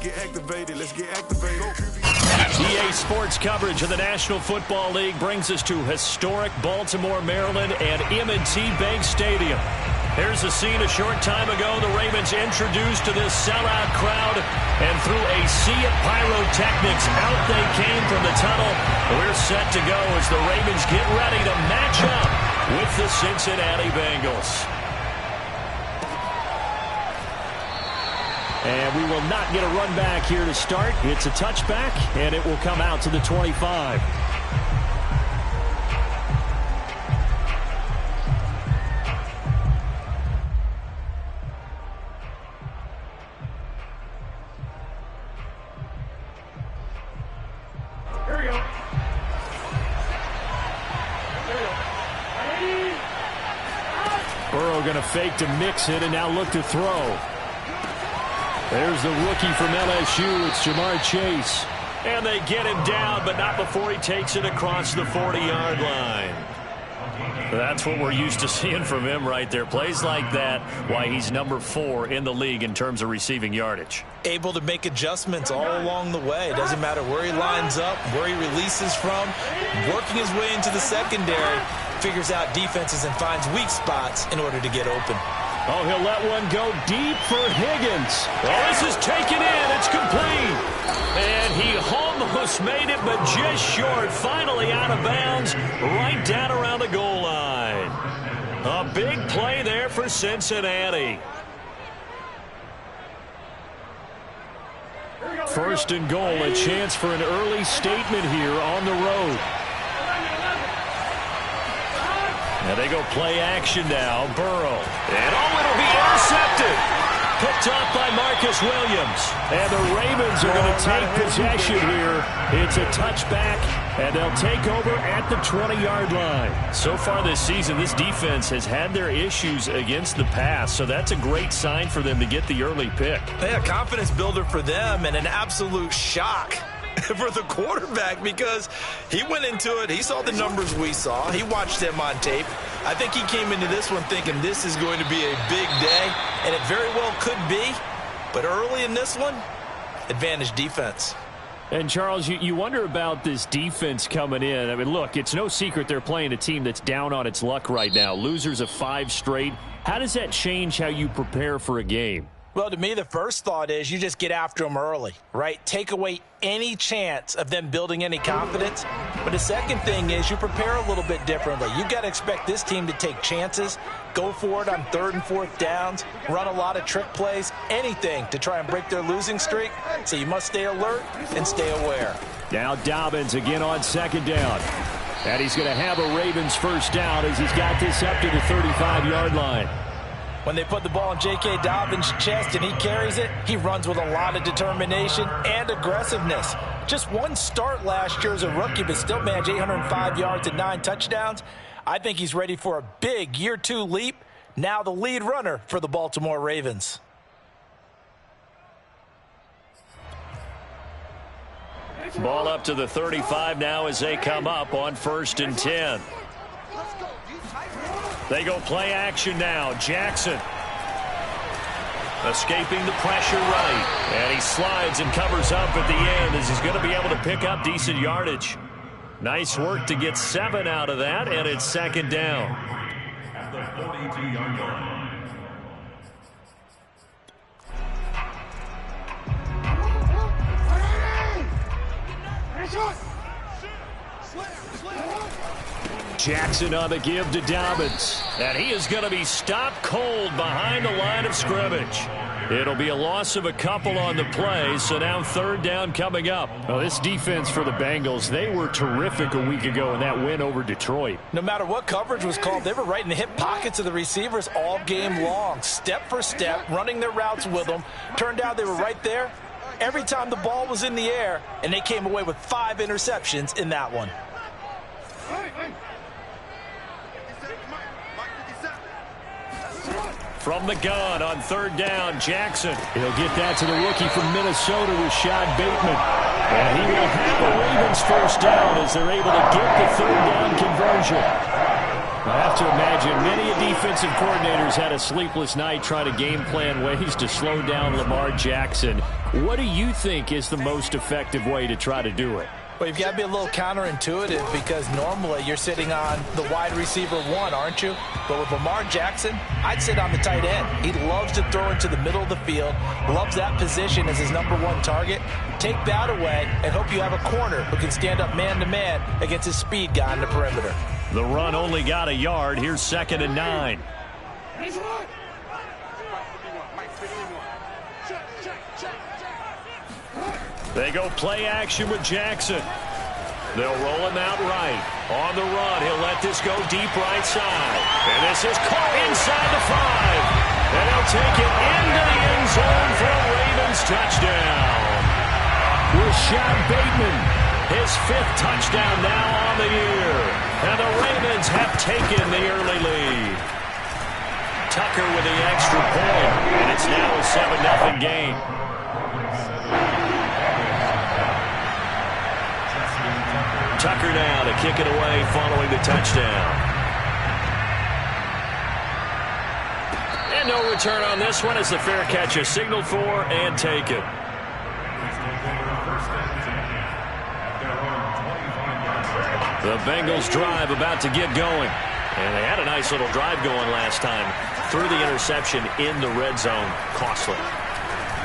get activated. Let's get activated. EA Sports coverage of the National Football League brings us to historic Baltimore, Maryland, and M&T Bank Stadium. Here's the scene a short time ago. The Ravens introduced to this sellout crowd, and through a sea of pyrotechnics, out they came from the tunnel. We're set to go as the Ravens get ready to match up with the Cincinnati Bengals. And we will not get a run back here to start. It's a touchback, and it will come out to the 25. Burrow going to fake to mix it and now look to throw. There's the rookie from LSU. It's Jamar Chase. And they get him down, but not before he takes it across the 40-yard line. That's what we're used to seeing from him right there. Plays like that, why he's number 4 in the league in terms of receiving yardage. Able to make adjustments all along the way. It doesn't matter where he lines up, where he releases from. Working his way into the secondary, figures out defenses and finds weak spots in order to get open. Oh, he'll let one go deep for Higgins. Oh, this is taken in. It's complete. And he almost made it, but just short. Finally out of bounds, right down around the goal line. A big play there for Cincinnati. First and goal, a chance for an early statement here on the road. Now they go play action now. Burrow. And it'll be intercepted. Picked off by Marcus Williams. And the Ravens are going to take possession here. It's a touchback, and they'll take over at the 20-yard line. So far this season, this defense has had their issues against the pass, so that's a great sign for them to get the early pick. Yeah, confidence builder for them and an absolute shock for the quarterback, because he went into it, he saw the numbers we saw, he watched them on tape. I think he came into this one thinking this is going to be a big day, and it very well could be, but early in this one, advantage defense. And Charles, you wonder about this defense coming in. I mean, look, it's no secret they're playing a team that's down on its luck right now. Losers of 5 straight. How does that change how you prepare for a game? Well, to me, the first thought is you just get after them early, right? Take away any chance of them building any confidence. But the second thing is you prepare a little bit differently. You've got to expect this team to take chances, go for it on 3rd and 4th downs, run a lot of trick plays, anything to try and break their losing streak. So you must stay alert and stay aware. Now Dobbins again on 2nd down. And he's going to have a Ravens first down as he's got this up to the 35-yard line. When they put the ball in J.K. Dobbins' chest and he carries it, he runs with a lot of determination and aggressiveness. Just one start last year as a rookie, but still managed 805 yards and 9 touchdowns. I think he's ready for a big year 2 leap. Now the lead runner for the Baltimore Ravens. Ball up to the 35 now as they come up on 1st and 10. They go play action now. Jackson escaping the pressure right. And he slides and covers up at the end as he's going to be able to pick up decent yardage. Nice work to get 7 out of that, and it's 2nd down. At the 42-yard line. Jackson on the give to Dobbins. And he is going to be stopped cold behind the line of scrimmage. It'll be a loss of a couple on the play, so now 3rd down coming up. Well, this defense for the Bengals, they were terrific a week ago in that win over Detroit. No matter what coverage was called, they were right in the hip pockets of the receivers all game long. Step for step, running their routes with them. Turned out they were right there every time the ball was in the air, and they came away with 5 interceptions in that one. From the gun on 3rd down, Jackson. He'll get that to the rookie from Minnesota, Rashad Bateman. And he will have a Ravens first down as they're able to get the 3rd down conversion. I have to imagine many defensive coordinators had a sleepless night trying to game plan ways to slow down Lamar Jackson. What do you think is the most effective way to try to do it? Well, you've got to be a little counterintuitive because normally you're sitting on the wide receiver one, aren't you? But with Lamar Jackson, I'd sit on the tight end. He loves to throw into the middle of the field, loves that position as his #1 target. Take that away and hope you have a corner who can stand up man-to-man against his speed guy on the perimeter. The run only got a yard. Here's 2nd and 9. They go play action with Jackson. They'll roll him out right. On the run, he'll let this go deep right side. And this is caught inside the 5. And he'll take it into the end zone for a Ravens touchdown. Rashad Bateman, his 5th touchdown now on the year. And the Ravens have taken the early lead. Tucker with the extra point. And it's now a 7-0 game. Tucker now to kick it away following the touchdown. And no return on this one as the fair catch is signaled for and taken. The Bengals drive about to get going. And they had a nice little drive going last time. Threw the interception in the red zone. Costly.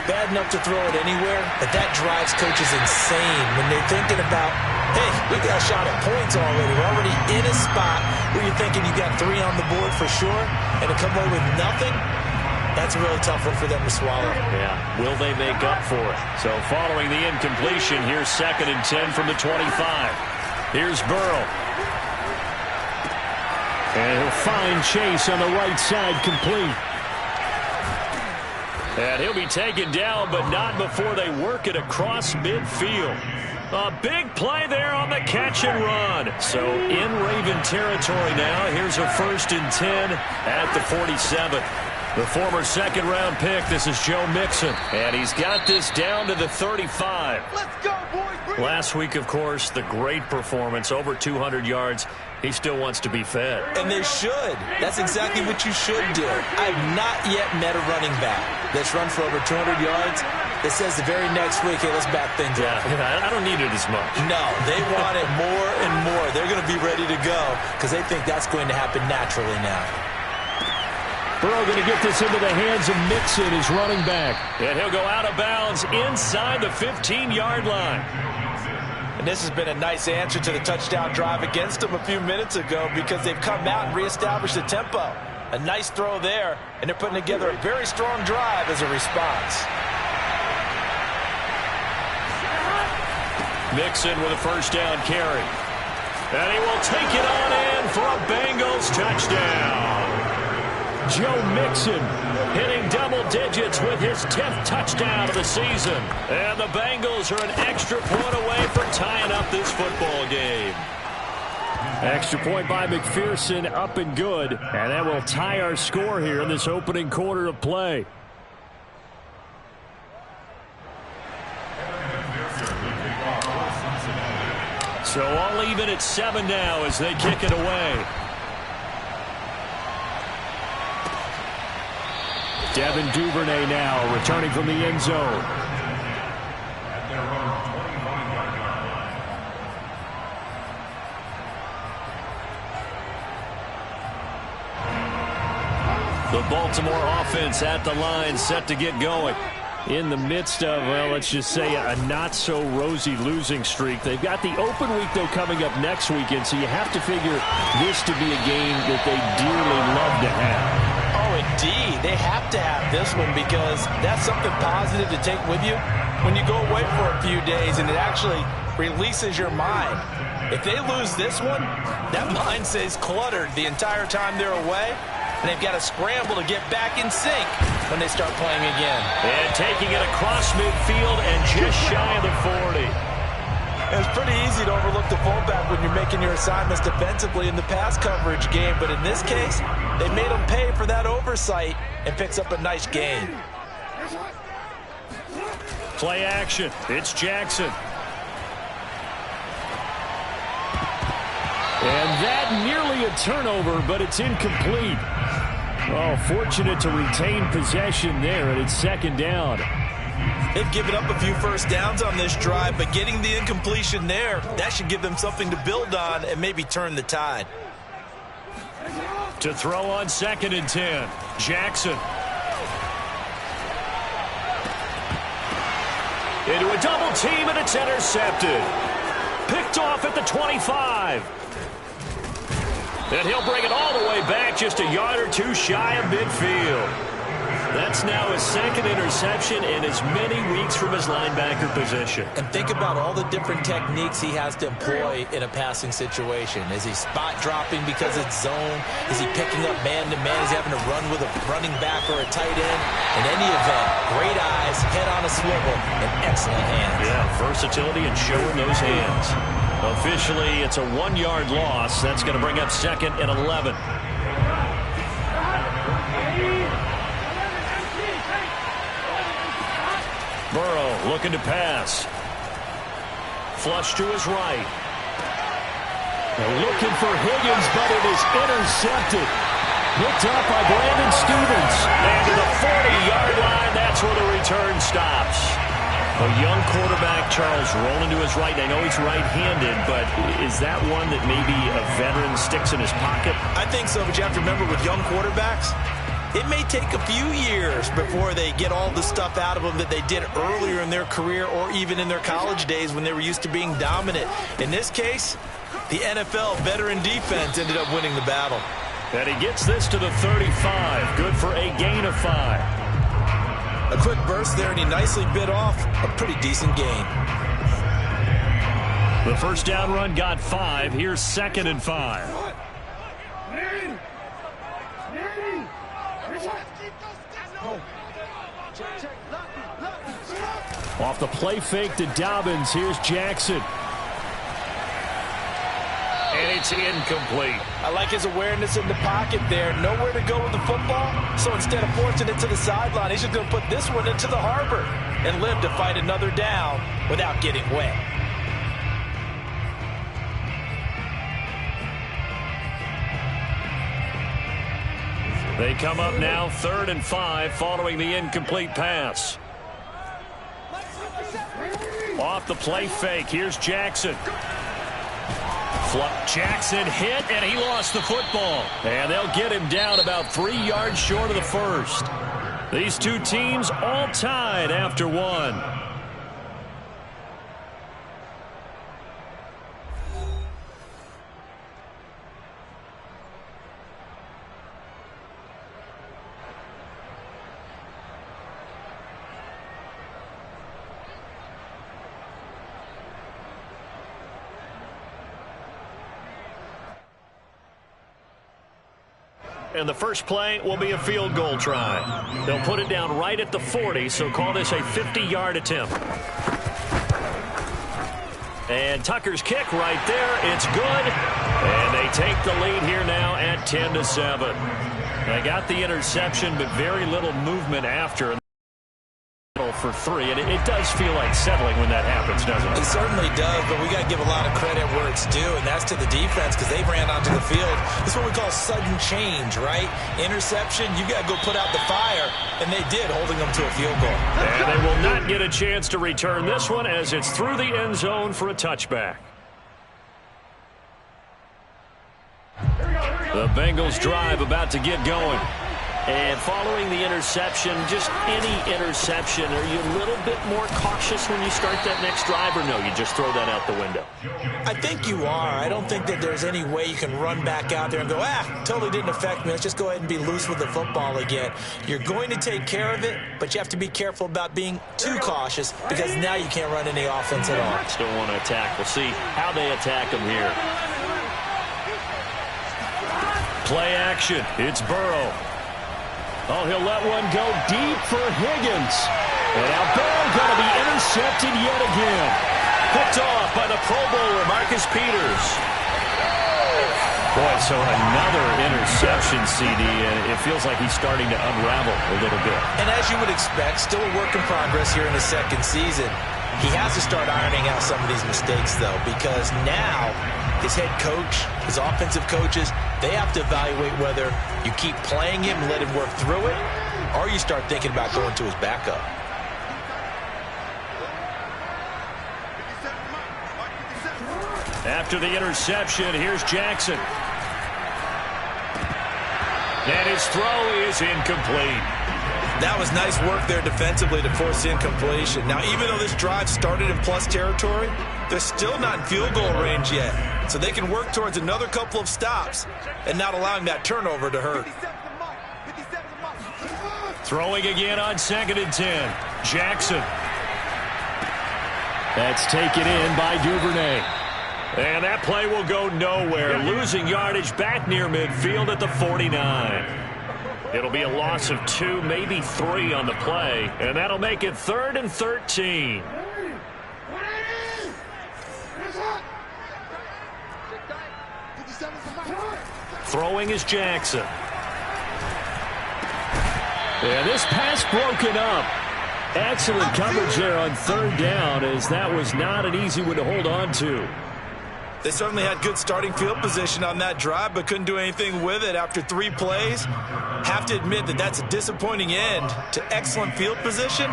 Bad enough to throw it anywhere, but that drives coaches insane when they're thinking about, hey, we got a shot at points already. We're already in a spot where you're thinking you got 3 on the board for sure, and to come away with nothing, that's a really tough one for them to swallow. Yeah, will they make up for it? So following the incompletion, here's 2nd and 10 from the 25. Here's Burrow. And he'll find Chase on the right side complete. And he'll be taken down, but not before they work it across midfield. A big play there on the catch and run. So in Raven territory now. Here's a 1st and 10 at the 47. The former 2nd-round pick, this is Joe Mixon. And he's got this down to the 35. Let's go, boys. Last week, of course, the great performance, over 200 yards. He still wants to be fed. And they should. That's exactly what you should do. I've not yet met a running back that's run for over 200 yards that says the very next week, hey, let's back things up. I don't need it as much. No, they want it more and more. They're going to be ready to go because they think that's going to happen naturally now. Burrow going to get this into the hands of Mixon, his running back. And he'll go out of bounds inside the 15-yard line. And this has been a nice answer to the touchdown drive against them a few minutes ago because they've come out and reestablished the tempo. A nice throw there, and they're putting together a very strong drive as a response. Mixon with a 1st down carry. And he will take it on in for a Bengals touchdown. Joe Mixon hitting double digits with his 10th touchdown of the season. And the Bengals are an extra point away from tying up this football game. Extra point by McPherson, up and good. And that will tie our score here in this opening quarter of play. So all even at 7 now as they kick it away. Devin Duvernay now returning from the end zone. The Baltimore offense at the line, set to get going. In the midst of, well, let's just say a not-so-rosy losing streak. They've got the open week, though, coming up next weekend, so you have to figure this to be a game that they dearly love to have. Oh, indeed. They have to have this one because that's something positive to take with you when you go away for a few days, and it actually releases your mind. If they lose this one, that mind stays cluttered the entire time they're away, and they've got to scramble to get back in sync when they start playing again. And taking it across midfield and just shy of the 40. It's pretty easy to overlook the fullback when you're making your assignments defensively in the pass coverage game, but in this case, they made him pay for that oversight and picks up a nice gain. Play action. It's Jackson. And that nearly a turnover, but it's incomplete. Oh, fortunate to retain possession there, and it's second down. They've given up a few first downs on this drive, but getting the incompletion there, that should give them something to build on and maybe turn the tide. To throw on 2nd and 10, Jackson. Into a double team, and it's intercepted. Picked off at the 25. And he'll bring it all the way back, just a yard or two shy of midfield. That's now his 2nd interception in as many weeks from his linebacker position. And think about all the different techniques he has to employ in a passing situation. Is he spot dropping because it's zone? Is he picking up man-to-man? Is he having to run with a running back or a tight end? In any event, great eyes, head on a swivel, and excellent hands. Yeah, versatility and showing those hands. Officially, it's a 1-yard loss. That's going to bring up 2nd and 11. Burrow looking to pass. Flush to his right. They're looking for Higgins, but it is intercepted. Picked up by Brandon Stevens. And to the 40-yard line, that's where the return stops. A young quarterback, Charles, rolling to his right. I know he's right-handed, but is that one that maybe a veteran sticks in his pocket? I think so, but you have to remember with young quarterbacks, it may take a few years before they get all the stuff out of them that they did earlier in their career or even in their college days when they were used to being dominant. In this case, the NFL veteran defense ended up winning the battle. And he gets this to the 35. Good for a gain of 5. A quick burst there, and he nicely bit off a pretty decent gain. The first down run got 5. Here's 2nd and 5. Off the play fake to Dobbins. Here's Jackson. And it's incomplete. I like his awareness in the pocket there. Nowhere to go with the football. So instead of forcing it to the sideline, he's just going to put this one into the harbor and live to fight another down without getting wet. They come up now 3rd and 5 following the incomplete pass. Off the play fake. Here's Jackson. Jackson hit, and he lost the football. And they'll get him down about 3 yards short of the first. These two teams all tied after 1. And the first play will be a field goal try. They'll put it down right at the 40, so call this a 50-yard attempt. And Tucker's kick right there. It's good. And they take the lead here now at 10-7. They got the interception, but very little movement after. For 3, and it does feel like settling when that happens, doesn't it? It certainly does, but we got to give a lot of credit where it's due, and that's to the defense because they ran onto the field. This is what we call sudden change, right? Interception, you got to go put out the fire, and they did, holding them to a field goal. And they will not get a chance to return this one as it's through the end zone for a touchback. The Bengals drive about to get going. And following the interception, just any interception, are you a little bit more cautious when you start that next drive, or no, you just throw that out the window? I think you are. I don't think that there's any way you can run back out there and go, totally didn't affect me. Let's just go ahead and be loose with the football again. You're going to take care of it, but you have to be careful about being too cautious because now you can't run any offense at all. Still want to attack. We'll see how they attack them here. Play action. It's Burrow. Oh, he'll let one go deep for Higgins. And now Burrow going to be intercepted yet again. Picked off by the Pro Bowler, Marcus Peters. Boy, so another interception, CD, and it feels like he's starting to unravel a little bit. And as you would expect, still a work in progress here in his second season. He has to start ironing out some of these mistakes, though, because now his head coach, his offensive coaches, they have to evaluate whether you keep playing him, let him work through it, or you start thinking about going to his backup. After the interception, here's Jackson. And his throw is incomplete. That was nice work there defensively to force the incompletion. Now, even though this drive started in plus territory, they're still not in field goal range yet. So they can work towards another couple of stops and not allowing that turnover to hurt. Throwing again on 2nd and 10. Jackson. That's taken in by Duvernay. And that play will go nowhere. Losing yardage back near midfield at the 49. It'll be a loss of 2, maybe 3 on the play. And that'll make it 3rd and 13. Throwing is Jackson. And this pass broken up. Excellent coverage there on 3rd down, as that was not an easy one to hold on to. They certainly had good starting field position on that drive, but couldn't do anything with it after 3 plays. Have to admit that that's a disappointing end to excellent field position.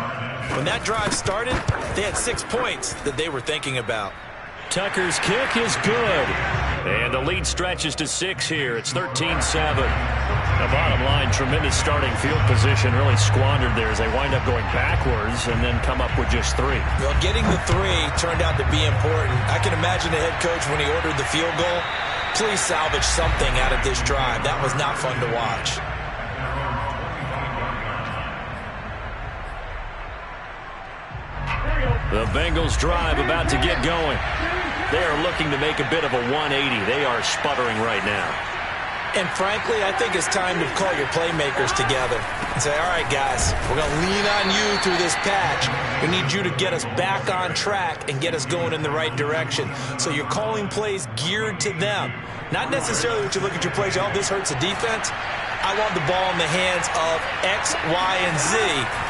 When that drive started, they had 6 points that they were thinking about. Tucker's kick is good. And the lead stretches to 6 here. It's 13-7. The bottom line, tremendous starting field position, really squandered there as they wind up going backwards and then come up with just 3. Well, getting the 3 turned out to be important. I can imagine the head coach when he ordered the field goal, please salvage something out of this drive. That was not fun to watch. The Bengals drive about to get going. They are looking to make a bit of a 180. They are sputtering right now. And frankly, I think it's time to call your playmakers together and say, all right, guys, we're going to lean on you through this patch. We need you to get us back on track and get us going in the right direction. So you're calling plays geared to them. Not necessarily what you look at your plays, oh, this hurts the defense. I want the ball in the hands of X, Y, and Z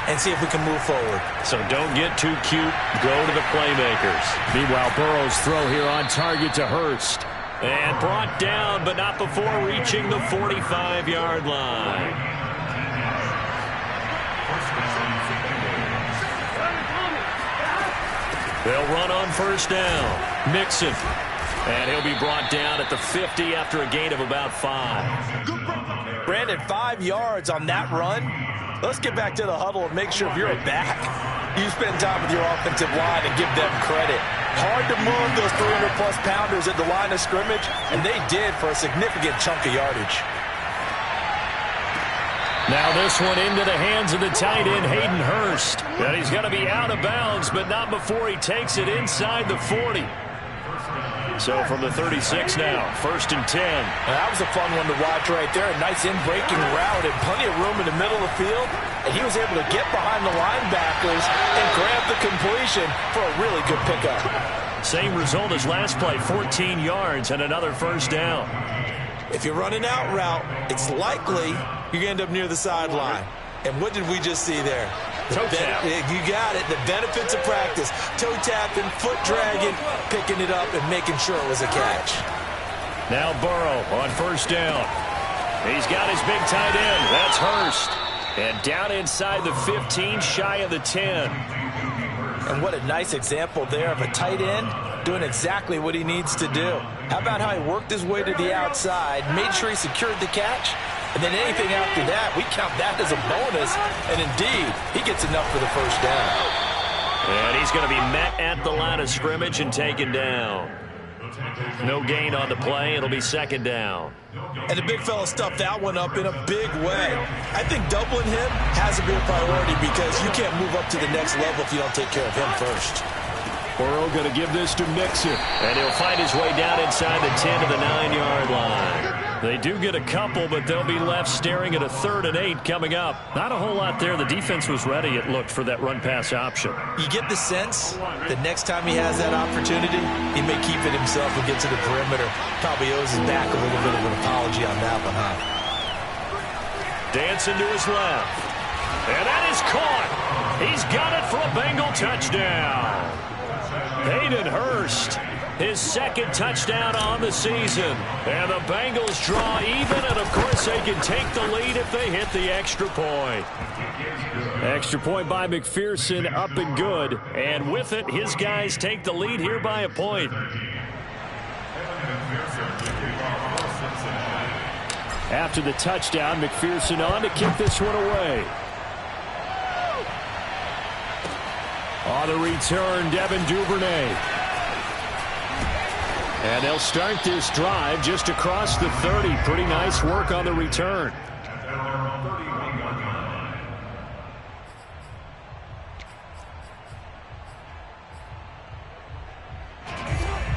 and see if we can move forward. So don't get too cute. Go to the playmakers. Meanwhile, Burrow's throw here on target to Hurst. And brought down, but not before reaching the 45-yard line. They'll run on 1st down. Mixon. And he'll be brought down at the 50 after a gain of about 5. Brandon, 5 yards on that run. Let's get back to the huddle and make sure if you're a back, you spend time with your offensive line and give them credit. Hard to move those 300-plus pounders at the line of scrimmage, and they did for a significant chunk of yardage. Now this one into the hands of the tight end, Hayden Hurst. And he's going to be out of bounds, but not before he takes it inside the 40. So from the 36 now, 1st and 10. Now that was a fun one to watch right there. A nice in-breaking route and plenty of room in the middle of the field. And he was able to get behind the linebackers and grab the completion for a really good pickup. Same result as last play, 14 yards and another 1st down. If you're running out route, it's likely you're going to end up near the sideline. And what did we just see there? Toe tap. You got it. The benefits of practice. Toe tapping, foot dragging, picking it up, and making sure it was a catch. Now Burrow on 1st down. He's got his big tight end. That's Hurst. And down inside the 15, shy of the 10. And what a nice example there of a tight end doing exactly what he needs to do. How about how he worked his way to the outside, made sure he secured the catch, and then anything after that, we count that as a bonus. And indeed, he gets enough for the 1st down. And he's going to be met at the line of scrimmage and taken down. No gain on the play. It'll be 2nd down. And the big fella stuffed that one up in a big way. I think doubling him has to be a priority because you can't move up to the next level if you don't take care of him first. Burrow going to give this to Mixon. And he'll find his way down inside the 10 to the 9-yard line. They do get a couple, but they'll be left staring at a 3rd and 8 coming up. Not a whole lot there. The defense was ready, it looked, for that run-pass option. You get the sense that next time he has that opportunity, he may keep it himself and get to the perimeter. Probably owes his back a little bit of an apology on that one, huh? Dancing to his left. And that is caught. He's got it for a Bengal touchdown. Hayden Hurst his second touchdown on the season. And the Bengals draw even, and of course they can take the lead if they hit the extra point. Extra point by McPherson, up and good. And with it, his guys take the lead here by a point. After the touchdown, McPherson on to kick this one away. On the return, Devin Duvernay. And they'll start this drive just across the 30. Pretty nice work on the return.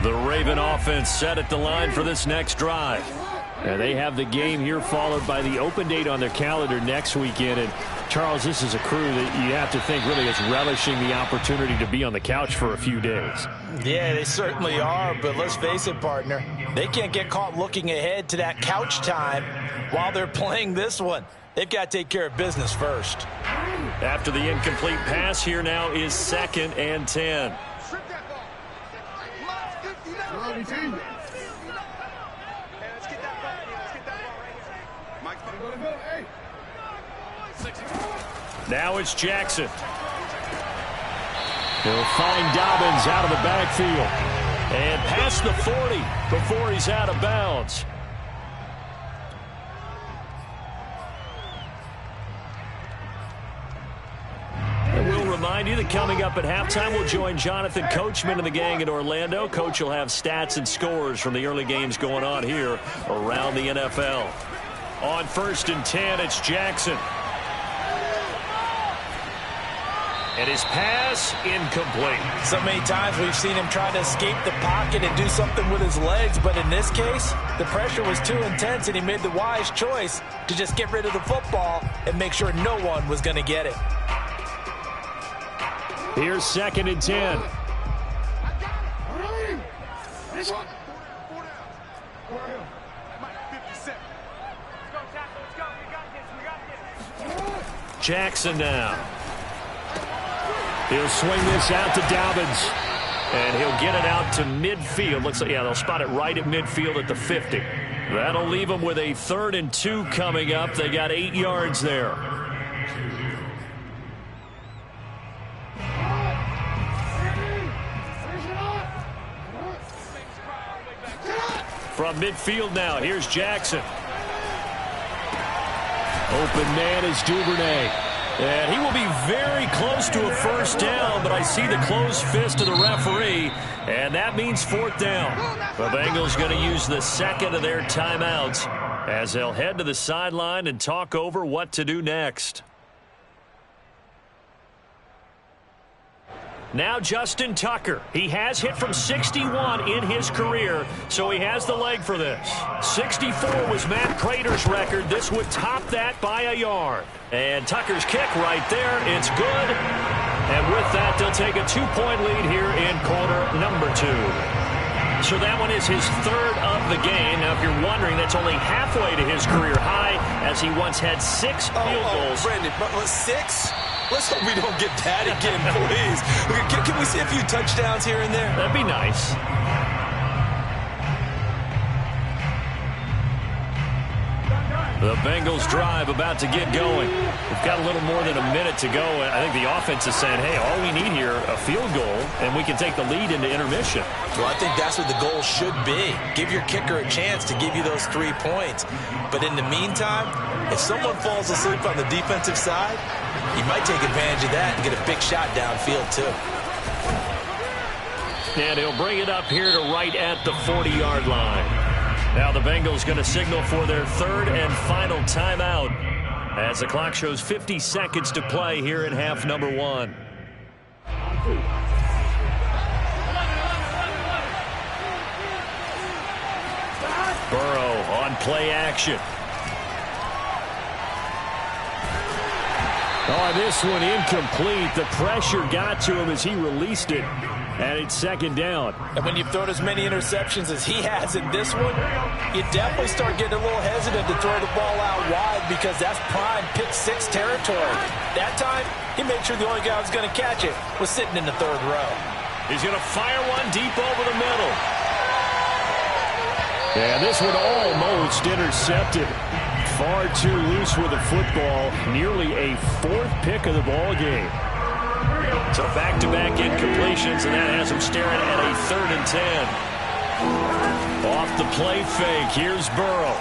The Raven offense set at the line for this next drive. And they have the game here followed by the open date on their calendar next weekend. And Charles, this is a crew that you have to think really is relishing the opportunity to be on the couch for a few days. Yeah, they certainly are, but let's face it, partner. They can't get caught looking ahead to that couch time while they're playing this one. They've got to take care of business first. After the incomplete pass, here now is 2nd and 10. Now it's Jackson. He'll find Dobbins out of the backfield. And past the 40 before he's out of bounds. And we'll remind you that coming up at halftime, we'll join Jonathan Coachman and the gang in Orlando. Coach will have stats and scores from the early games going on here around the NFL. On 1st and 10, it's Jackson. And his pass incomplete. So many times we've seen him try to escape the pocket and do something with his legs, but in this case, the pressure was too intense and he made the wise choice to just get rid of the football and make sure no one was going to get it. Here's 2nd and 10. Jackson now. He'll swing this out to Dobbins. And he'll get it out to midfield. Looks like, yeah, they'll spot it right at midfield at the 50. That'll leave them with a 3rd and 2 coming up. They got 8 yards there. From midfield now, here's Jackson. Open man is Duvernay. And he will be very close to a 1st down, but I see the closed fist of the referee, and that means 4th down. The Bengals going to use the 2nd of their timeouts as they'll head to the sideline and talk over what to do next. Now Justin Tucker. He has hit from 61 in his career, so he has the leg for this. 64 was Matt Prater's record. This would top that by a yard. And Tucker's kick right there. It's good. And with that, they'll take a 2-point lead here in quarter number 2. So that one is his 3rd of the game. Now, if you're wondering, that's only halfway to his career high, as he once had 6 field goals. Brandon, 6? Let's hope we don't get that again, please. Can we see a few touchdowns here and there? That'd be nice. The Bengals drive about to get going. We've got a little more than a minute to go. I think the offense is saying, hey, all we need here, a field goal, and we can take the lead into intermission. Well, I think that's what the goal should be. Give your kicker a chance to give you those 3 points. But in the meantime, if someone falls asleep on the defensive side, you might take advantage of that and get a big shot downfield, too. And he'll bring it up here to right at the 40-yard line. Now the Bengals going to signal for their 3rd and final timeout as the clock shows 50 seconds to play here in half number 1. Burrow on play action. Oh, this one incomplete. The pressure got to him as he released it. And it's 2nd down. And when you've thrown as many interceptions as he has in this one, you definitely start getting a little hesitant to throw the ball out wide because that's prime pick 6 territory. That time, he made sure the only guy who was going to catch it was sitting in the 3rd row. He's going to fire one deep over the middle. And this one almost intercepted. Far too loose with the football. Nearly a fourth pick of the ball game. So back-to-back incompletions, and that has him staring at a 3rd and 10. Off the play fake, here's Burrow.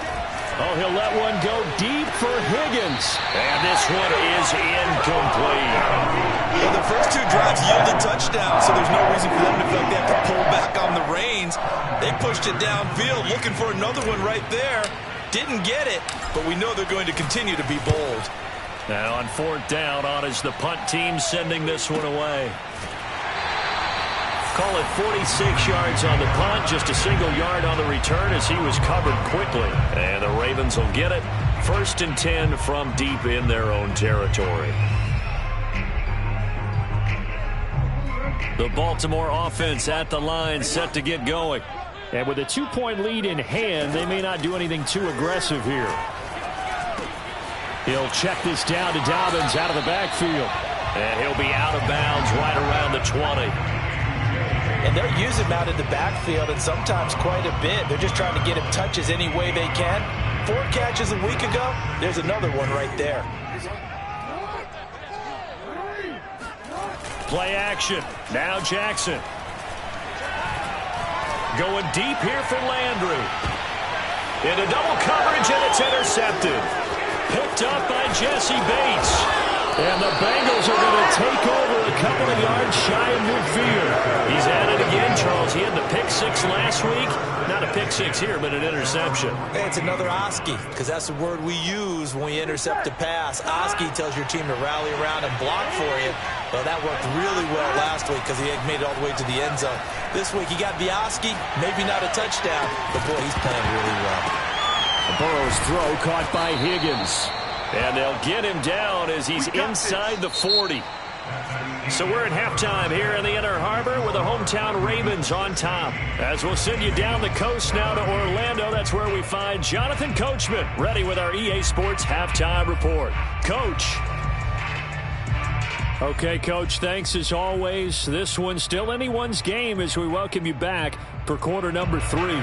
Oh, he'll let one go deep for Higgins. And this one is incomplete. Well, the first 2 drives yielded touchdowns, so there's no reason for them to feel like they have to pull back on the reins. They pushed it downfield, looking for another one right there. Didn't get it, but we know they're going to continue to be bold. Now on 4th down, on is the punt team sending this one away. Call it 46 yards on the punt, just a single yard on the return as he was covered quickly. And the Ravens will get it. 1st and 10 from deep in their own territory. The Baltimore offense at the line, set to get going. And with a 2-point lead in hand, they may not do anything too aggressive here. He'll check this down to Dobbins out of the backfield. And he'll be out of bounds right around the 20. And they'll use him out in the backfield, and sometimes quite a bit. They're just trying to get him touches any way they can. 4 catches a week ago, there's another one right there. Play action. Now Jackson. Going deep here for Landry. Into double coverage, and it's intercepted. Picked up by Jesse Bates. And the Bengals are going to take over a couple of yards shy of midfield. He's at it again, Charles. He had the pick 6 last week. Not a pick 6 here, but an interception. Hey, it's another Oski, because that's the word we use when we intercept a pass. Oski tells your team to rally around and block for you. Well, that worked really well last week because he made it all the way to the end zone. This week he got the Oski, maybe not a touchdown, but boy, he's playing really well. Burrow's throw caught by Higgins. And they'll get him down as he's inside the 40. So we're at halftime here in the Inner Harbor with the hometown Ravens on top. As we'll send you down the coast now to Orlando, that's where we find Jonathan Coachman ready with our EA Sports halftime report. Coach. Okay, Coach, thanks as always. This one's still anyone's game as we welcome you back for quarter number 3.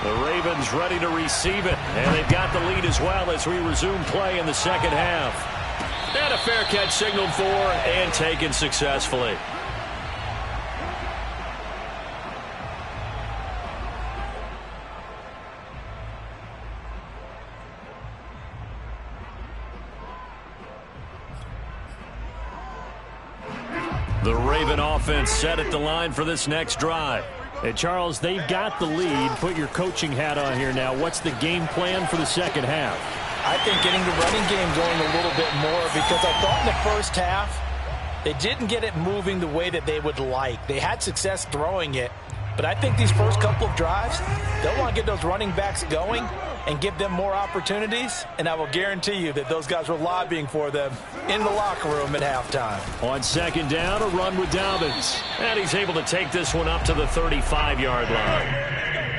The Ravens ready to receive it, and they've got the lead as well as we resume play in the second half. And a fair catch signaled for and taken successfully. The Raven offense set at the line for this next drive. Hey, Charles, they've got the lead. Put your coaching hat on here now. What's the game plan for the second half? I think getting the running game going a little bit more, because I thought in the first half they didn't get it moving the way that they would like. They had success throwing it, but I think these first couple of drives, they'll want to get those running backs going and give them more opportunities, and I will guarantee you that those guys were lobbying for them in the locker room at halftime. On second down, a run with Dobbins. And he's able to take this one up to the 35-yard line.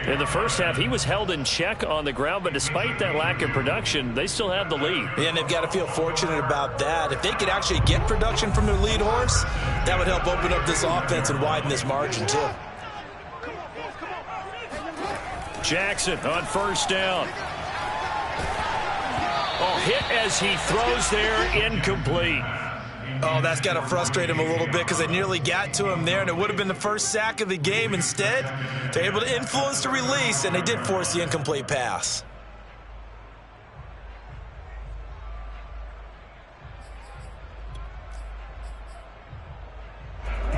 In the first half, he was held in check on the ground, but despite that lack of production, they still have the lead. Yeah, and they've got to feel fortunate about that. If they could actually get production from their lead horse, that would help open up this offense and widen this margin, too. Jackson on first down. Oh, hit as he throws there, incomplete. Oh, that's got to frustrate him a little bit because they nearly got to him there, and it would have been the first sack of the game. Instead, they're able to influence the release, and they did force the incomplete pass.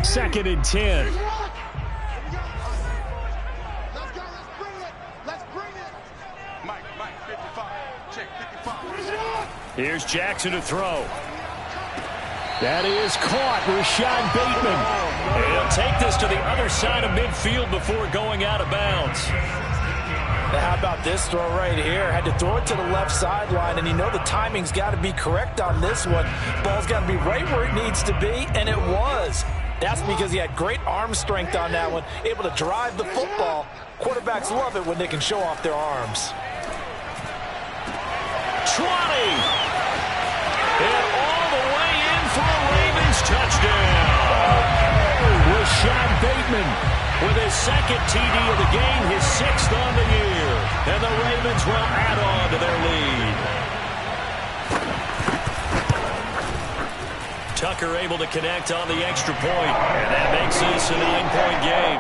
Second and 10. Here's Jackson to throw. That is caught. Rashad Bateman. And he'll take this to the other side of midfield before going out of bounds. Now, how about this throw right here? Had to throw it to the left sideline, and you know the timing's got to be correct on this one. Ball's got to be right where it needs to be, and it was. That's because he had great arm strength on that one, able to drive the football. Quarterbacks love it when they can show off their arms. 20. And Rashad Bateman with his second TD of the game, his 6th on the year. And the Ravens will add on to their lead. Tucker able to connect on the extra point, and that makes this a 9-point game.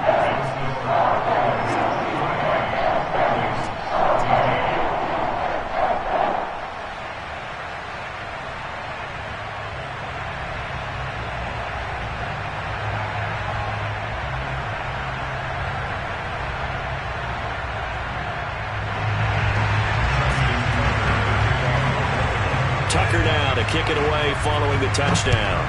Tucker now to kick it away following the touchdown.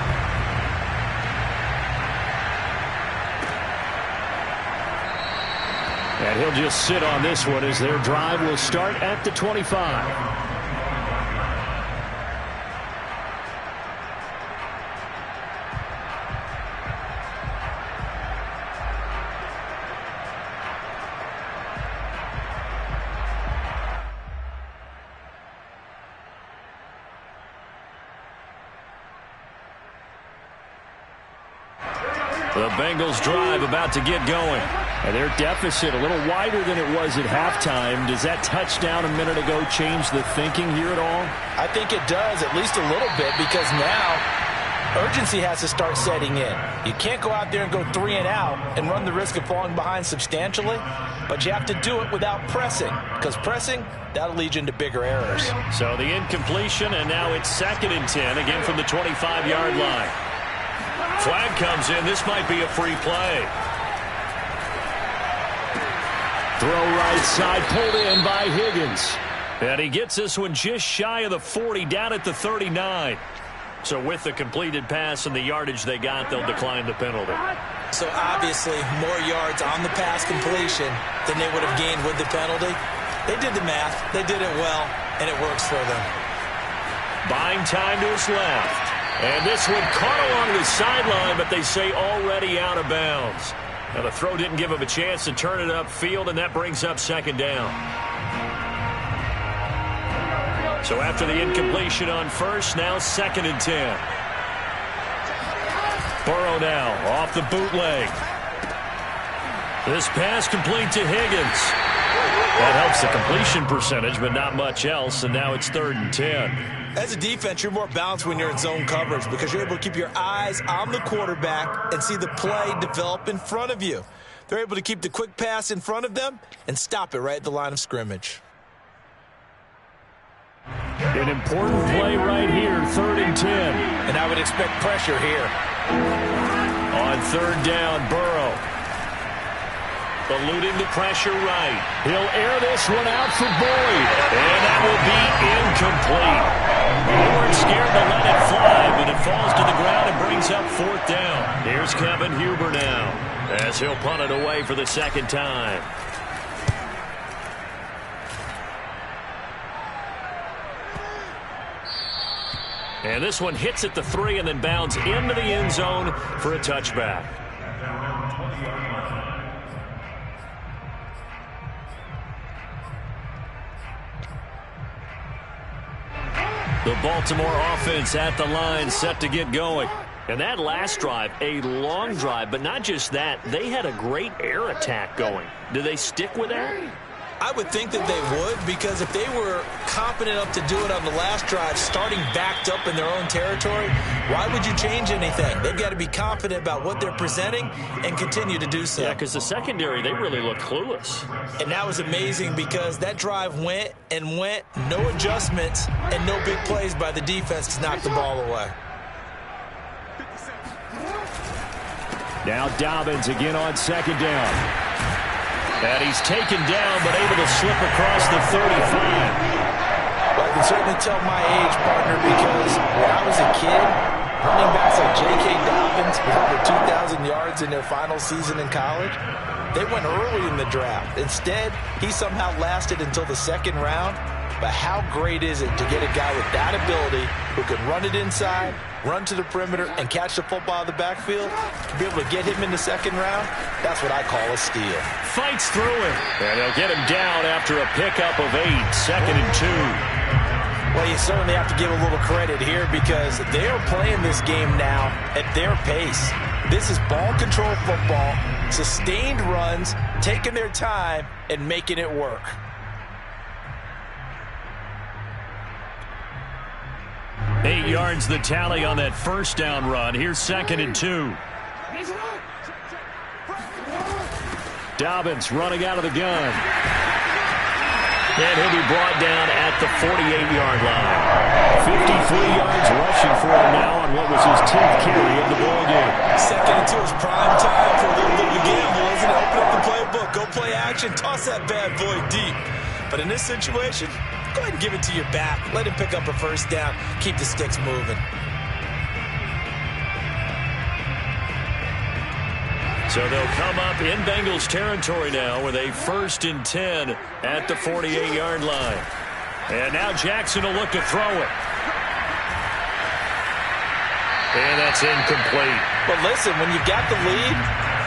And he'll just sit on this one as their drive will start at the 25. The Bengals drive about to get going. And their deficit a little wider than it was at halftime. Does that touchdown a minute ago change the thinking here at all? I think it does, at least a little bit, because now urgency has to start setting in. You can't go out there and go 3 and out and run the risk of falling behind substantially, but you have to do it without pressing, because pressing, that'll lead you into bigger errors. So the incompletion, and now it's 2nd and 10, again from the 25-yard line. Flag comes in. This might be a free play. Throw right side, pulled in by Higgins. And he gets this one just shy of the 40, down at the 39. So with the completed pass and the yardage they got, they'll decline the penalty. So obviously more yards on the pass completion than they would have gained with the penalty. They did the math. They did it well, and it works for them. Buying time to his left. And this one caught along the sideline, but they say already out of bounds. Now the throw didn't give him a chance to turn it upfield, and that brings up 2nd down. So after the incompletion on first, now 2nd and 10. Burrow now off the bootleg. This pass complete to Higgins. That helps the completion percentage, but not much else, and now it's 3rd and 10. As a defense, you're more balanced when you're in zone coverage because you're able to keep your eyes on the quarterback and see the play develop in front of you. They're able to keep the quick pass in front of them and stop it right at the line of scrimmage. An important play right here, 3rd and 10. And I would expect pressure here. On 3rd down, Burrow. Eluding the pressure right. He'll air this one out for Boyd. And that will be incomplete. They weren't scared to let it fly, but it falls to the ground and brings up 4th down. Here's Kevin Huber now, as he'll punt it away for the 2nd time. And this one hits at the 3 and then bounds into the end zone for a touchback. The Baltimore offense at the line, set to get going. And that last drive, a long drive, but not just that. They had a great air attack going. Do they stick with that? I would think that they would, because if they were confident enough to do it on the last drive, starting backed up in their own territory, why would you change anything? They've got to be confident about what they're presenting and continue to do so. Yeah, because the secondary, they really look clueless. And that was amazing because that drive went and went, no adjustments, and no big plays by the defense to knock the ball away. Now Dobbins again on 2nd down. And he's taken down, but able to slip across the 35. Well, I can certainly tell my age, partner, because when I was a kid, running backs like J.K. Dobbins with over 2,000 yards in their final season in college, they went early in the draft. Instead, he somehow lasted until the 2nd round. But how great is it to get a guy with that ability who can run it inside, run to the perimeter, and catch the football out of the backfield? To be able to get him in the 2nd round, that's what I call a steal. Fights through him. And he'll get him down after a pickup of 8, 2nd and 2. Well, you certainly have to give a little credit here because they are playing this game now at their pace. This is ball control football, sustained runs, taking their time, and making it work. Eight yards the tally on that first down run. Here's 2nd and 2. Dobbins running out of the gun. And he'll be brought down at the 48-yard line. 53 yards rushing for him now on what was his 10th carry of the ball game. 2nd and 2 is prime time for a little bit of a gamble, isn't it? Open up the playbook, go play action, toss that bad boy deep. But in this situation, go ahead and give it to your back. Let him pick up a first down. Keep the sticks moving. So they'll come up in Bengals territory now with a 1st and 10 at the 48-yard line. And now Jackson will look to throw it. And that's incomplete. But listen, when you got the lead,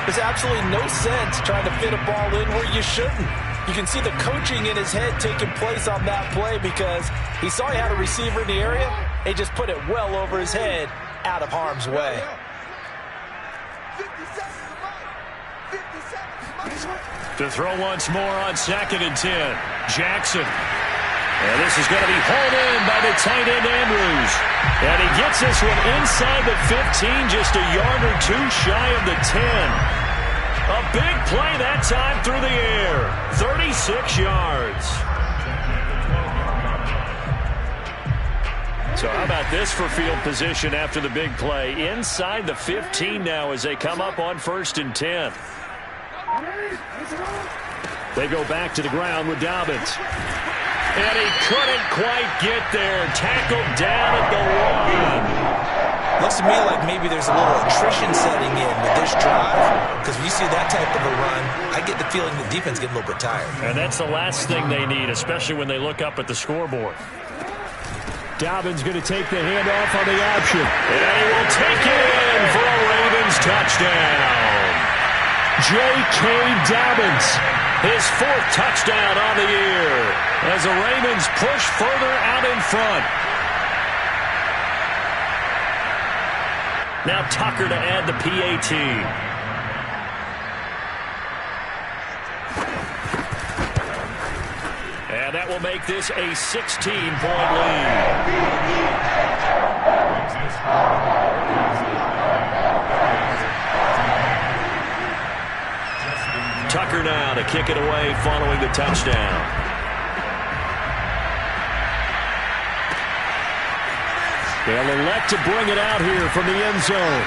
there's absolutely no sense trying to fit a ball in where you shouldn't. You can see the coaching in his head taking place on that play because he saw he had a receiver in the area and he just put it well over his head out of harm's way. To throw once more on 2nd and 10. Jackson. And this is going to be hauled in by the tight end Andrews. And he gets this one inside the 15, just a yard or two shy of the 10. A big play that time through the air. 36 yards. So how about this for field position after the big play? Inside the 15 now as they come up on 1st and 10. They go back to the ground with Dobbins. And he couldn't quite get there. Tackled down at the 1. Looks to me like maybe there's a little attrition setting in with this drive. Because when you see that type of a run, I get the feeling the defense getting a little bit tired. And that's the last thing they need, especially when they look up at the scoreboard. Dobbins going to take the handoff on the option. And he will take it in for a Ravens touchdown. J.K. Dobbins, his 4th touchdown on the year as the Ravens push further out in front. Now Tucker to add the PAT. And that will make this a 16-point lead. Tucker now to kick it away following the touchdown. They'll elect to bring it out here from the end zone.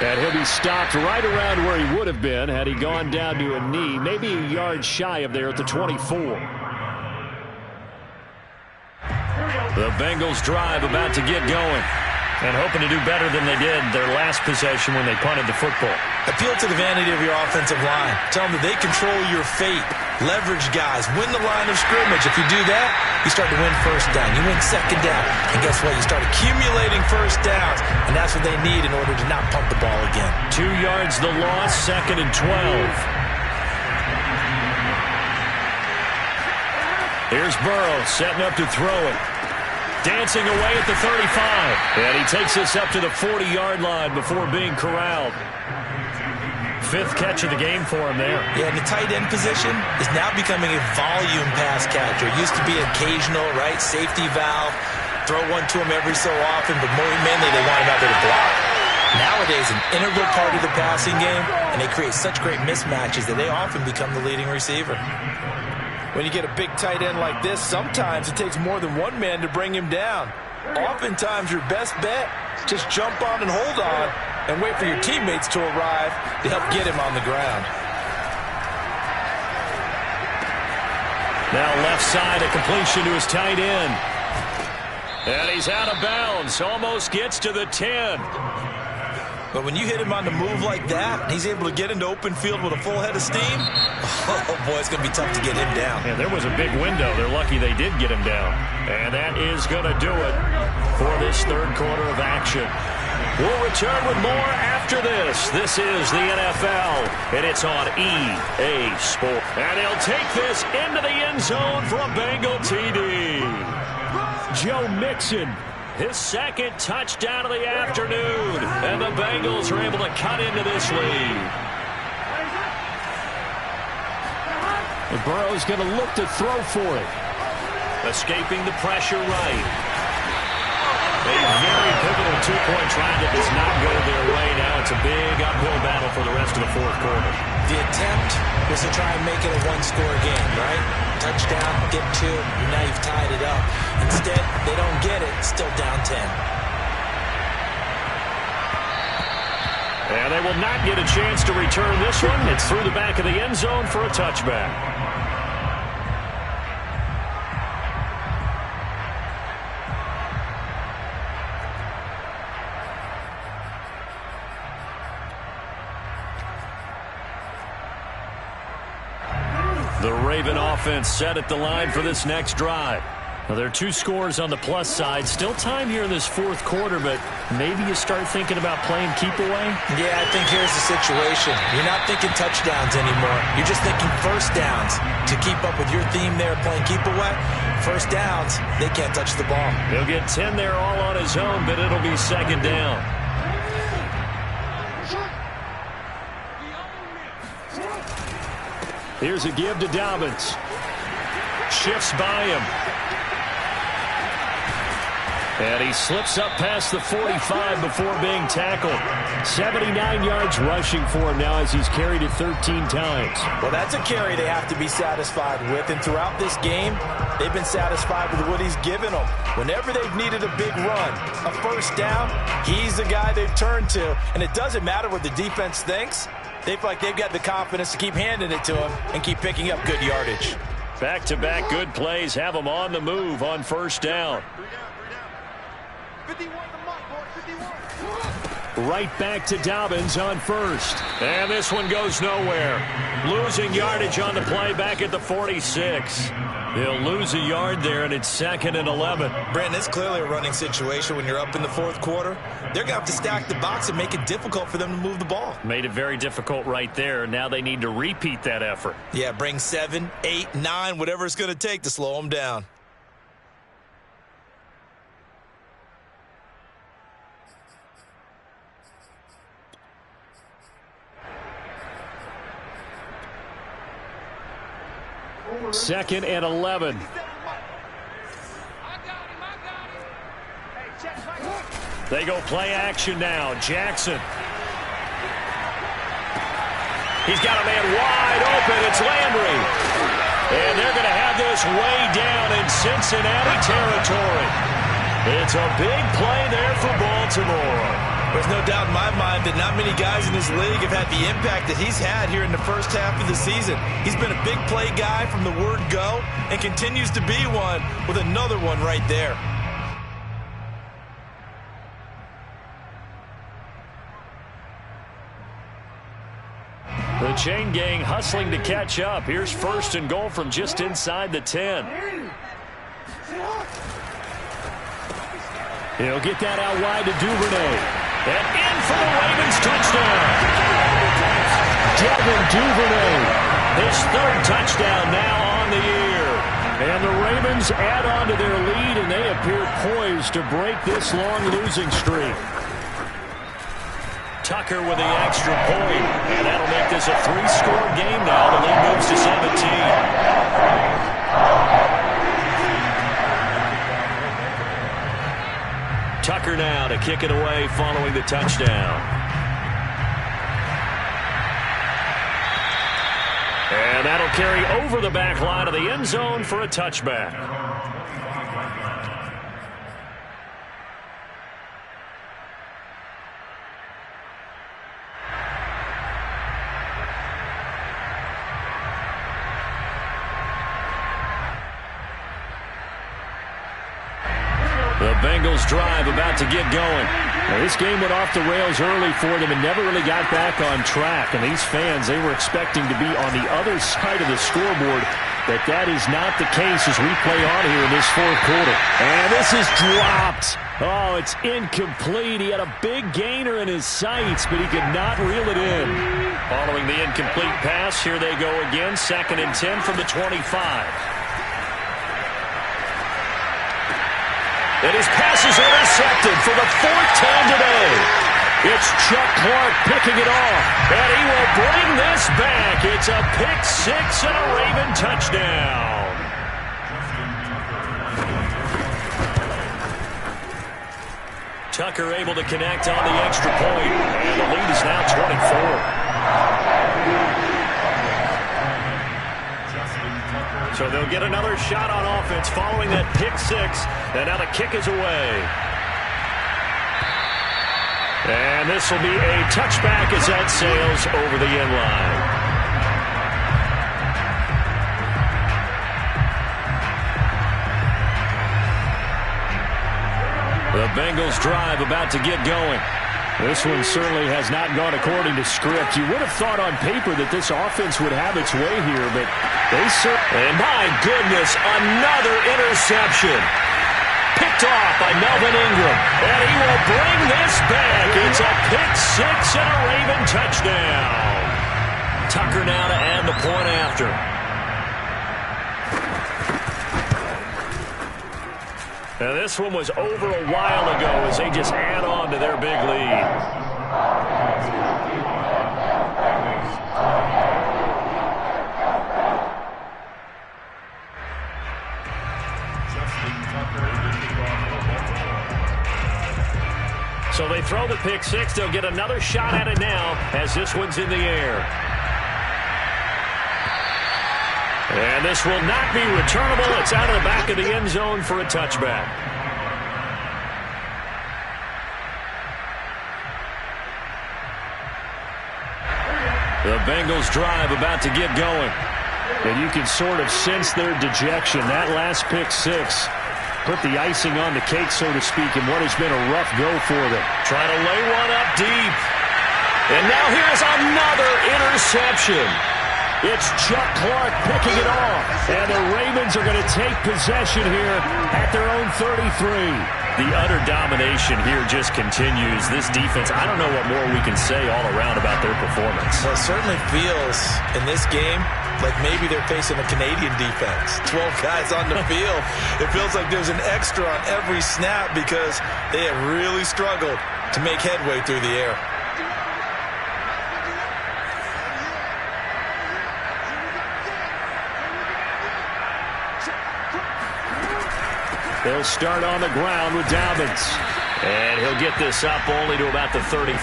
And he'll be stopped right around where he would have been had he gone down to a knee, maybe a yard shy of there at the 24. The Bengals drive about to get going. And hoping to do better than they did their last possession when they punted the football. Appeal to the vanity of your offensive line. Tell them that they control your fate. Leverage guys. Win the line of scrimmage. If you do that, you start to win first down. You win 2nd down. And guess what? You start accumulating first downs. And that's what they need in order to not pump the ball again. 2 yards the loss, 2nd and 12. Here's Burrow setting up to throw it. Dancing away at the 35. And he takes this up to the 40-yard line before being corralled. 5th catch of the game for him there. Yeah, and the tight end position is now becoming a volume pass catcher. It used to be occasional, right? Safety valve. Throw one to him every so often, but mainly they want him out there to block. Nowadays, an integral part of the passing game, and they create such great mismatches that they often become the leading receiver. When you get a big tight end like this, sometimes it takes more than one man to bring him down. Oftentimes, your best bet, just jump on and hold on and wait for your teammates to arrive to help get him on the ground. Now left side, a completion to his tight end. And he's out of bounds, almost gets to the 10. But when you hit him on the move like that, he's able to get into open field with a full head of steam. Oh, boy, it's going to be tough to get him down. Yeah, there was a big window. They're lucky they did get him down. And that is going to do it for this 3rd quarter of action. We'll return with more after this. This is the NFL, and it's on EA Sports. And he'll take this into the end zone for a Bengal TD. Joe Mixon his second touchdown of the afternoon. And the Bengals are able to cut into this lead. And Burrow's going to look to throw for it. Escaping the pressure right. A very pivotal two-point try that does not go their way. Now it's a big uphill battle for the rest of the fourth quarter. The attempt was to try and make it a one-score game, right? Touchdown, get two, and now you've tied it up. Instead, they don't get it, still down 10. And they will not get a chance to return this one. It's through the back of the end zone for a touchback. The Raven offense set at the line for this next drive. Now, there are two scores on the plus side. Still time here in this fourth quarter, but maybe you start thinking about playing keep away? Yeah, I think here's the situation. You're not thinking touchdowns anymore. You're just thinking first downs. To keep up with your theme there, playing keep away, first downs, they can't touch the ball. He'll get 10 there all on his own, but it'll be second down. Here's a give to Dobbins. Shifts by him. And he slips up past the 45 before being tackled. 79 yards rushing for him now as he's carried it 13 times. Well, that's a carry they have to be satisfied with. And throughout this game, they've been satisfied with what he's given them. Whenever they've needed a big run, a first down, he's the guy they've turned to. And it doesn't matter what the defense thinks. They feel like they've got the confidence to keep handing it to him and keep picking up good yardage. Back-to-back good plays have them on the move on first down. 51 the mark, boy, 51. Right back to Dobbins on first. And this one goes nowhere. Losing yardage on the play back at the 46. They'll lose a yard there, and it's 2nd and 11. Brandon, it's clearly a running situation when you're up in the fourth quarter. They're going to have to stack the box and make it difficult for them to move the ball. Made it very difficult right there. Now they need to repeat that effort. Yeah, bring 7, 8, 9, whatever it's going to take to slow them down. Second and 11. They go play action now. Jackson. He's got a man wide open. It's Landry. And they're going to have this way down in Cincinnati territory. It's a big play there for Baltimore. There's no doubt in my mind that not many guys in this league have had the impact that he's had here in the first half of the season. He's been a big play guy from the word go and continues to be one with another one right there. The chain gang hustling to catch up. Here's 1st and goal from just inside the 10. He'll get that out wide to Duvernay. And in for the Ravens touchdown. Devin Duvernay, his 3rd touchdown now on the year. And the Ravens add on to their lead, and they appear poised to break this long losing streak. Tucker with the extra point, and that'll make this a 3-score game now. The lead moves to 17. Tucker now to kick it away following the touchdown. And that'll carry over the back line of the end zone for a touchback. The Bengals drive about to get going. Now, this game went off the rails early for them and never really got back on track. And these fans, they were expecting to be on the other side of the scoreboard. But that is not the case as we play on here in this fourth quarter. And this is dropped. Oh, it's incomplete. He had a big gainer in his sights, but he could not reel it in. Following the incomplete pass, here they go again. 2nd and 10 from the 25. And his pass is intercepted for the fourth time today. It's Chuck Clark picking it off, and he will bring this back. It's a pick six and a Raven touchdown. Tucker able to connect on the extra point, and the lead is now 24. So they'll get another shot on offense following that pick six, and now the kick is away. And this will be a touchback as that sails over the end line. The Bengals drive about to get going. This one certainly has not gone according to script. You would have thought on paper that this offense would have its way here, but they certainly... And my goodness, another interception. Picked off by Melvin Ingram. And he will bring this back. It's a pick six and a Raven touchdown. Tucker now to add the point after. Now this one was over a while ago as they just add on to their big lead. So they throw the pick six. They'll get another shot at it now as this one's in the air. And this will not be returnable. It's out of the back of the end zone for a touchback. The Bengals drive about to get going. And you can sort of sense their dejection. That last pick six put the icing on the cake, so to speak, in what has been a rough go for them. Trying to lay one up deep. And now here's another interception. It's Chuck Clark picking it off. And the Ravens are going to take possession here at their own 33. The utter domination here just continues. This defense, I don't know what more we can say all around about their performance. Well, it certainly feels in this game like maybe they're facing a Canadian defense. 12 guys on the field. It feels like there's an extra on every snap because they have really struggled to make headway through the air. They'll start on the ground with Dobbins. And he'll get this up only to about the 33.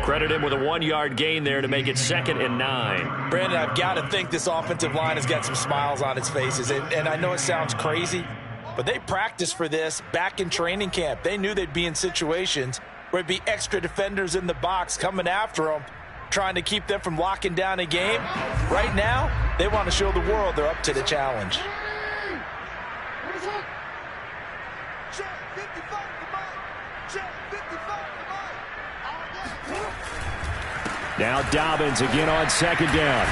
Credit him with a 1-yard gain there to make it 2nd and 9. Brandon, I've got to think this offensive line has got some smiles on its faces. And I know it sounds crazy, but they practiced for this back in training camp. They knew they'd be in situations where it'd be extra defenders in the box coming after them, trying to keep them from locking down a game. Right now, they want to show the world they're up to the challenge. Now Dobbins again on 2nd down.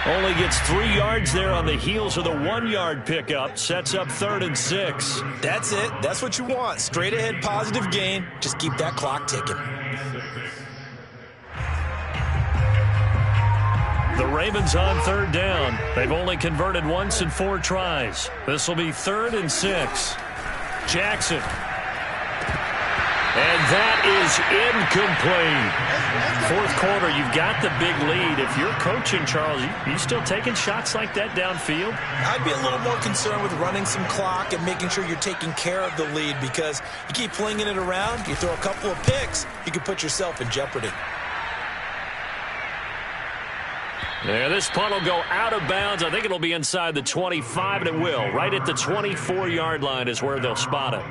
Only gets 3 yards there on the heels of the 1-yard pickup. Sets up 3rd and 6. That's it. That's what you want. Straight ahead positive gain. Just keep that clock ticking. The Ravens on 3rd down. They've only converted once in 4 tries. This will be 3rd and 6. Jackson. And that is incomplete. 4th quarter, you've got the big lead. If you're coaching, Charles, you still taking shots like that downfield? I'd be a little more concerned with running some clock and making sure you're taking care of the lead, because you keep flinging it around, you throw a couple of picks, you can put yourself in jeopardy. Yeah, this punt will go out of bounds. I think it'll be inside the 25, and it will. Right at the 24-yard line is where they'll spot it.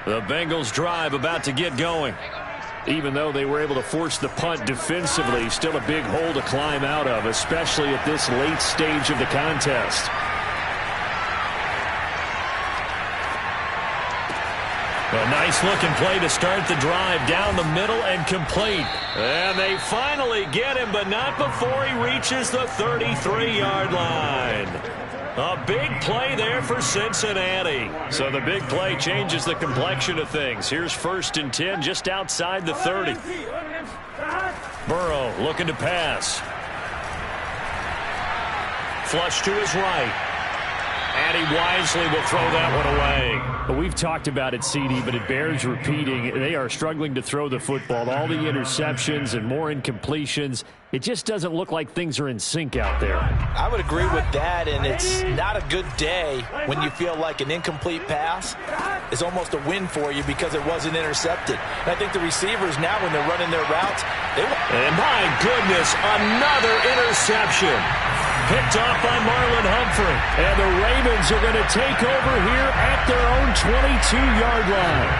The Bengals drive about to get going. Even though they were able to force the punt defensively, still a big hole to climb out of, especially at this late stage of the contest. A nice-looking play to start the drive down the middle and complete. And they finally get him, but not before he reaches the 33-yard line. A big play there for Cincinnati. So the big play changes the complexion of things. Here's 1st and 10 just outside the 30. Burrow looking to pass. Flush to his right. And he wisely will throw that one away. But we've talked about it, CD, but it bears repeating. They are struggling to throw the football. All the interceptions and more incompletions. It just doesn't look like things are in sync out there. I would agree with that, and it's not a good day when you feel like an incomplete pass is almost a win for you because it wasn't intercepted. And I think the receivers now, when they're running their routes, and my goodness, another interception. Picked off by Marlon Humphrey. And the Ravens are going to take over here at their own 22-yard line.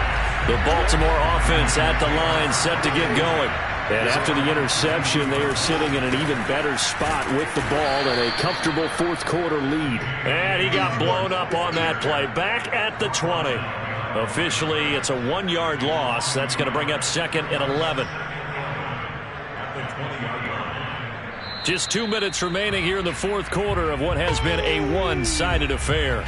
The Baltimore offense at the line, set to get going. And after the interception, they are sitting in an even better spot with the ball and a comfortable fourth-quarter lead. And he got blown up on that play. Back at the 20. Officially, it's a 1-yard loss. That's going to bring up second and 11. Just 2 minutes remaining here in the fourth quarter of what has been a one-sided affair.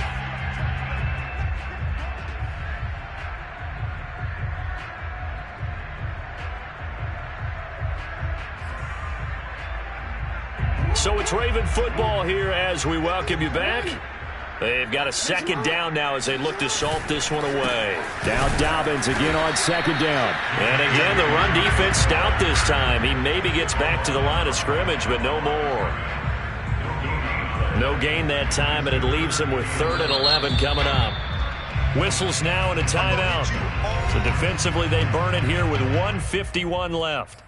So it's Raven football here as we welcome you back. They've got a second down now as they look to salt this one away. Now Dobbins again on second down. And again, the run defense stout this time. He maybe gets back to the line of scrimmage, but no more. No gain that time, and it leaves him with 3rd and 11 coming up. Whistles now and a timeout. So defensively, they burn it here with 1:51 left.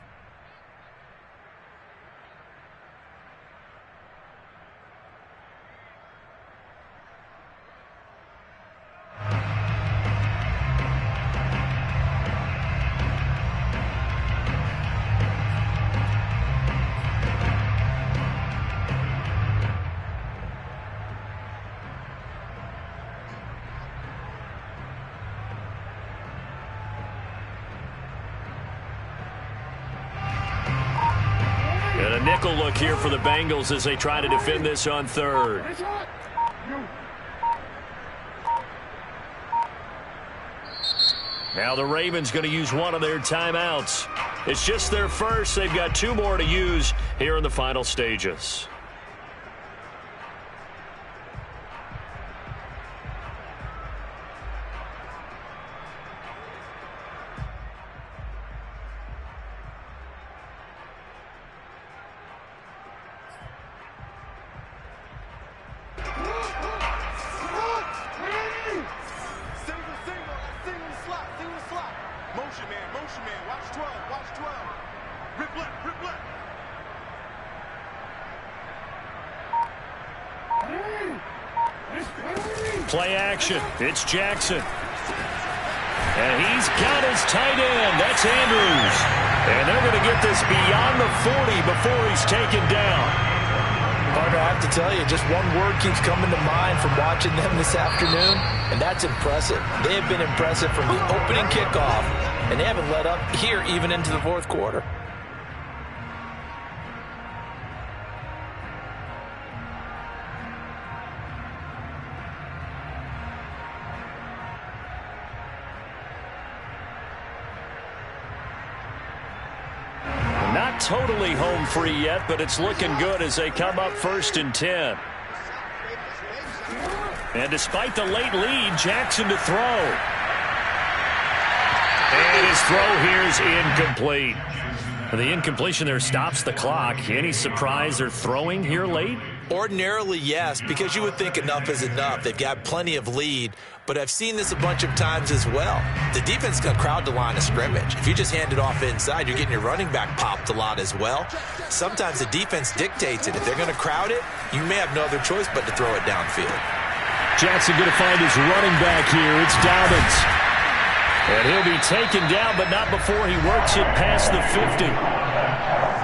Nickel look here for the Bengals as they try to defend this on 3rd. Now the Ravens going to use one of their timeouts. It's just their first. They've got 2 more to use here in the final stages. Play action. It's Jackson. And he's got his tight end. That's Andrews. And they're going to get this beyond the 40 before he's taken down. Partner, I have to tell you, just one word keeps coming to mind from watching them this afternoon, and that's impressive. They have been impressive from the opening kickoff, and they haven't let up here even into the fourth quarter. Not totally home free yet, but it's looking good as they come up 1st and 10. And despite the late lead, Jackson to throw. And his throw here is incomplete. The incompletion there stops the clock. Any surprise they're throwing here late? Ordinarily, yes, because you would think enough is enough. They've got plenty of lead, but I've seen this a bunch of times as well. The defense is going to crowd the line of scrimmage. If you just hand it off inside, you're getting your running back popped a lot as well. Sometimes the defense dictates it. If they're going to crowd it, you may have no other choice but to throw it downfield. Jackson going to find his running back here. It's Dobbins. And he'll be taken down, but not before he works it past the 50.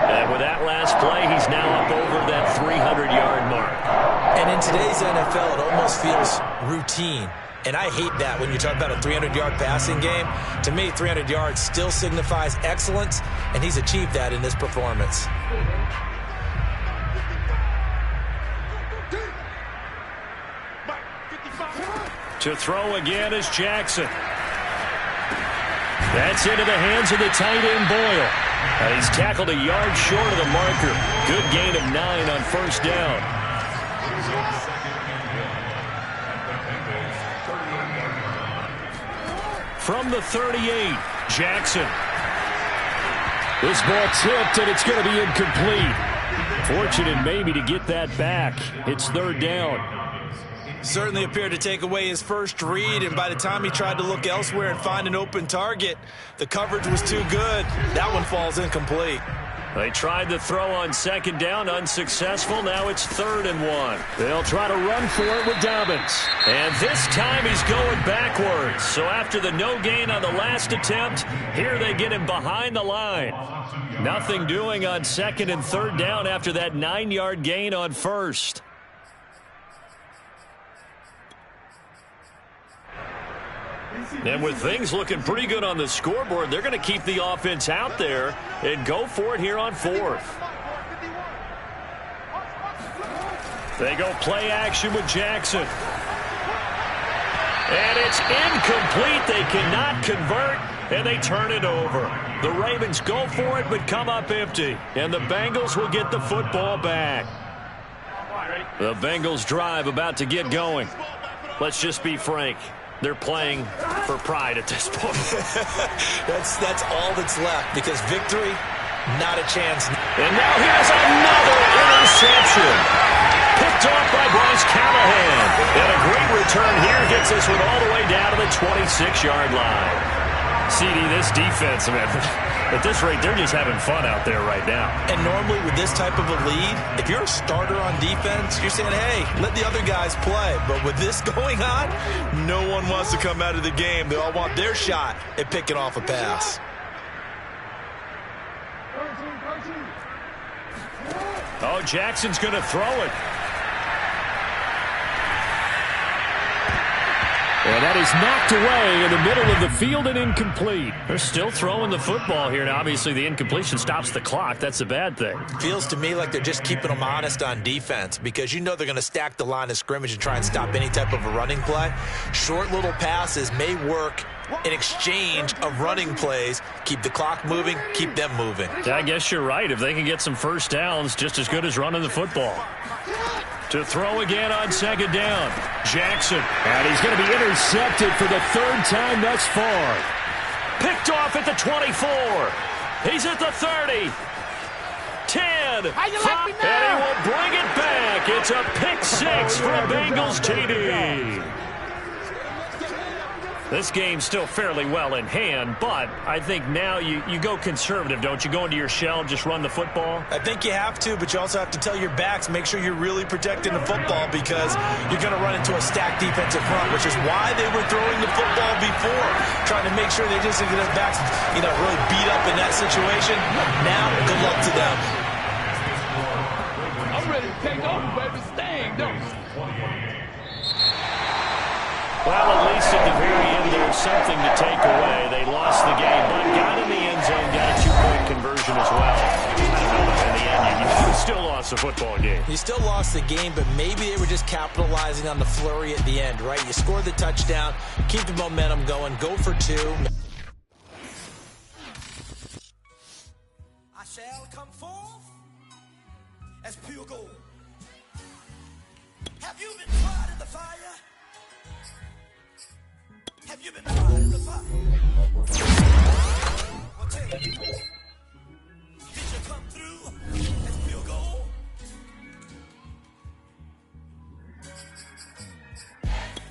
And with that last play, he's now up over that 300-yard mark. And in today's NFL, it almost feels routine. And I hate that when you talk about a 300-yard passing game. To me, 300 yards still signifies excellence, and he's achieved that in this performance. To throw again is Jackson. That's into the hands of the tight end, Boyle. He's tackled a yard short of the marker. Good gain of 9 on first down. From the 38, Jackson. This ball tipped, and it's going to be incomplete. Fortunate maybe to get that back. It's third down. Certainly appeared to take away his first read, and by the time he tried to look elsewhere and find an open target, the coverage was too good. That one falls incomplete. They tried to throw on second down, unsuccessful. Now it's 3rd and 1. They'll try to run for it with Dobbins. And this time he's going backwards. So after the no gain on the last attempt, here they get him behind the line. Nothing doing on 2nd and 3rd down after that 9-yard gain on first. And with things looking pretty good on the scoreboard, they're going to keep the offense out there and go for it here on 4th. They go play action with Jackson. And it's incomplete. They cannot convert, and they turn it over. The Ravens go for it but come up empty, and the Bengals will get the football back. The Bengals drive about to get going. Let's just be frank. They're playing for pride at this point. That's all that's left, because victory, not a chance. And now here's another interception. Picked off by Bryce Callahan. And a great return here gets this one all the way down to the 26-yard line. CD, this defense, man, at this rate, they're just having fun out there right now. And normally with this type of a lead, if you're a starter on defense, you're saying, hey, let the other guys play. But with this going on, no one wants to come out of the game. They all want their shot at picking off a pass. Oh, Jackson's going to throw it. And that is knocked away in the middle of the field and incomplete. They're still throwing the football here. Now, obviously, the incompletion stops the clock. That's a bad thing. Feels to me like they're just keeping them honest on defense, because you know they're going to stack the line of scrimmage and try and stop any type of a running play. Short little passes may work in exchange of running plays. Keep the clock moving, keep them moving. Yeah, I guess you're right. If they can get some first downs, just as good as running the football. To throw again on second down, Jackson. And he's going to be intercepted for the 3rd time thus far. Picked off at the 24. He's at the 30. 10. 5, and he will bring it back. It's a pick 6 for a Bengals TD. This game's still fairly well in hand, but I think now you go conservative, don't you? Go into your shell, just run the football? I think you have to, but you also have to tell your backs, make sure you're really protecting the football, because you're going to run into a stacked defensive front, which is why they were throwing the football before, trying to make sure they just get their backs, really beat up in that situation. Now, good luck to them. I'm ready to take over, baby. Staying, don't you? Well, at least at the very end, there's something to take away. They lost the game, but got in the end zone, got a 2-point conversion as well. I don't know, but in the end, you still lost the football game. You still lost the game, but maybe they were just capitalizing on the flurry at the end, right? You score the touchdown, keep the momentum going, go for 2. I shall come forth as pure gold. Have you been tried in the fire? Have you been tried in the fire? I'll tell you. Did you come through as pure gold?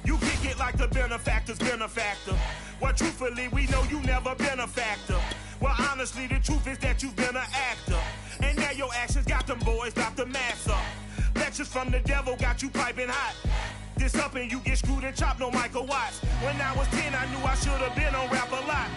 You kick it like the benefactor's benefactor. Well, truthfully, we know you never been a factor. Well, honestly, the truth is that you've been an actor. And now your actions got them boys about to mass up. Lectures from the devil got you piping hot. This up and you get screwed and chopped, no Michael Watts. When I was 10, I knew I should have been on rap a lot.